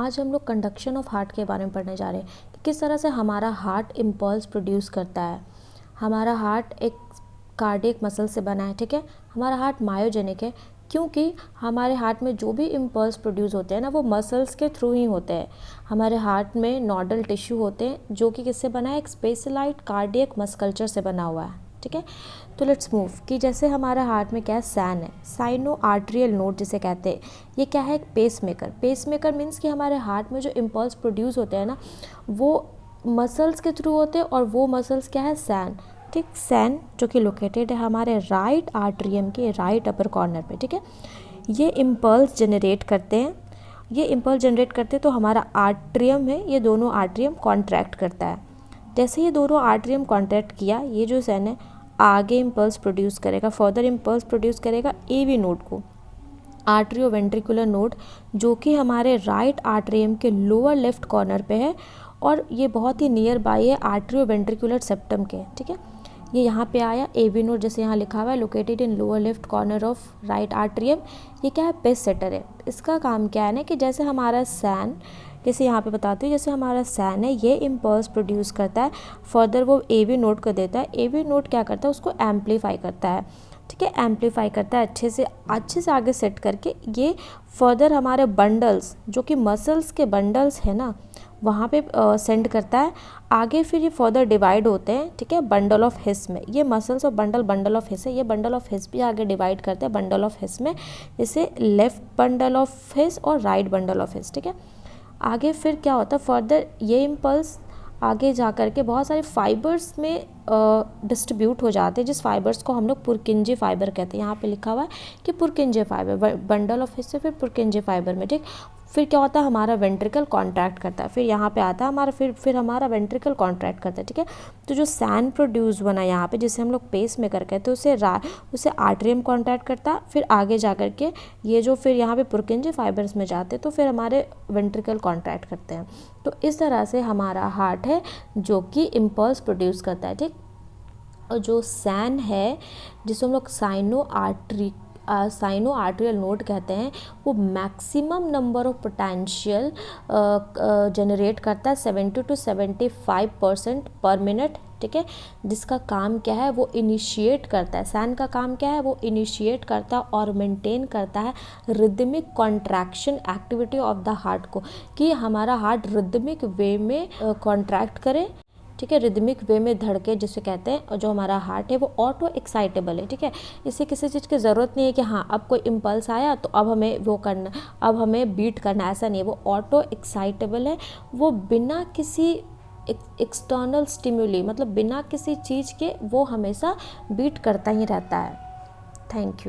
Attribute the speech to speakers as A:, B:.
A: आज हम लोग कंडक्शन ऑफ हार्ट के बारे में पढ़ने जा रहे हैं कि किस तरह से हमारा हार्ट इम्पल्स प्रोड्यूस करता है। हमारा हार्ट एक कार्डियक मसल से बना है, ठीक है। हमारा हार्ट मायोजेनिक है क्योंकि हमारे हार्ट में जो भी इम्पल्स प्रोड्यूस होते हैं ना, वो मसल्स के थ्रू ही होते हैं। हमारे हार्ट में नोडल टिश्यू होते हैं जो कि किससे बना है, एक स्पेशलाइज्ड कार्डियक मस्कल्चर से बना हुआ है, ठीक है। तो लेट्स मूव कि जैसे हमारा हार्ट में क्या है, सैन है, साइनो आर्टरियल नोड जिसे कहते हैं। ये क्या है, एक पेसमेकर। पेसमेकर मीन्स कि हमारे हार्ट में जो इम्पल्स प्रोड्यूस होते हैं ना, वो मसल्स के थ्रू होते हैं, और वो मसल्स क्या है, सैन, ठीक। सैन जो कि लोकेटेड है हमारे राइट आर्ट्रियम के राइट अपर कॉर्नर पे, ठीक है। ये इम्पल्स जनरेट करते हैं। ये इम्पल्स जनरेट करते हैं तो हमारा आर्ट्रियम है, ये दोनों आर्ट्रियम कॉन्ट्रैक्ट करता है। जैसे ये दोनों आर्ट्रियम कॉन्ट्रैक्ट किया, ये जो सैन है आगे इम्पल्स प्रोड्यूस करेगा, फर्दर इम्पल्स प्रोड्यूस करेगा एवी नोड को, आर्ट्रियोवेंट्रिकुलर नोड, जो कि हमारे राइट आर्ट्रियम के लोअर लेफ्ट कॉर्नर पे है, और ये बहुत ही नियर बाई है आर्ट्रियोवेंट्रिकुलर सेप्टम के, ठीक है। ये यहाँ पे आया एवी नोड, जैसे यहाँ लिखा हुआ है, located in lower left corner of right atrium. ये क्या है, पेस सेटर है। इसका काम क्या है ना, कि जैसे हमारा सैन, जैसे यहाँ पे बताती हूँ, जैसे हमारा सैन है, ये इम्पल्स प्रोड्यूस करता है, फर्दर वो एवी नोड को देता है। एवी नोड क्या करता है, उसको एम्पलीफाई करता है, ठीक है। एम्पलीफाई करता है अच्छे से आगे सेट करके, ये फर्दर हमारे बंडल्स, जो कि मसल्स के बंडल्स है ना, वहाँ पे सेंड करता है आगे। फिर ये फर्दर डिवाइड होते हैं, ठीक है, बंडल ऑफ हिस में। ये मसल्स और बंडल ऑफ हिस है। ये बंडल ऑफ हिस भी आगे डिवाइड करते हैं बंडल ऑफ हिस में, जैसे लेफ्ट बंडल ऑफ हिस और राइट बंडल ऑफ हिस, ठीक है। आगे फिर क्या होता है, फर्दर ये इम्पल्स आगे जा कर के बहुत सारे फाइबर्स में डिस्ट्रीब्यूट हो जाते हैं, जिस फाइबर्स को हम लोग पुरकिंजे फाइबर कहते हैं। यहाँ पे लिखा हुआ है कि पुरकिंजे फाइबर, बंडल ऑफ हिस से फिर पुरकिंजे फाइबर में, ठीक। फिर क्या होता है, हमारा वेंट्रिकल कॉन्ट्रैक्ट करता है। फिर यहाँ पे आता है हमारा फिर हमारा वेंट्रिकल कॉन्ट्रैक्ट करता है, ठीक है। तो जो सैन प्रोड्यूस बना यहाँ पे, जिसे हम लोग पेस मेकर कहते हैं, उसे आर्ट्रियम कॉन्ट्रैक्ट करता है। फिर आगे जा कर के ये जो फिर यहाँ पे पुरकिंजे फाइबर्स में जाते हैं, तो फिर हमारे वेंट्रिकल कॉन्ट्रैक्ट करते हैं। तो इस तरह से हमारा हार्ट है जो कि इम्पल्स प्रोड्यूस करता है, ठीक। और जो सैन है, जिसे हम लोग साइनो आर्ट्रियल नोड कहते हैं, वो maximum number of potential generate करता है 70 to 75% पर मिनट, ठीक है। जिसका काम क्या है, वो इनिशिएट करता है। सैन का काम क्या है, वो इनिशिएट करता है और मेंटेन करता है rhythmic contraction activity of the heart को, कि हमारा हार्ट रिदमिक वे में कॉन्ट्रैक्ट करे, ठीक है, रिदमिक वे में धड़के जिसे कहते हैं। और जो हमारा हार्ट है वो ऑटो एक्साइटेबल है, ठीक है। इसे किसी चीज़ की ज़रूरत नहीं है कि हाँ अब कोई इम्पल्स आया तो अब हमें वो करना, अब हमें बीट करना, ऐसा नहीं है। वो ऑटो एक्साइटेबल है, वो बिना किसी एक्सटर्नल स्टिम्युली, मतलब बिना किसी चीज़ के वो हमेशा बीट करता ही रहता है। Thank you.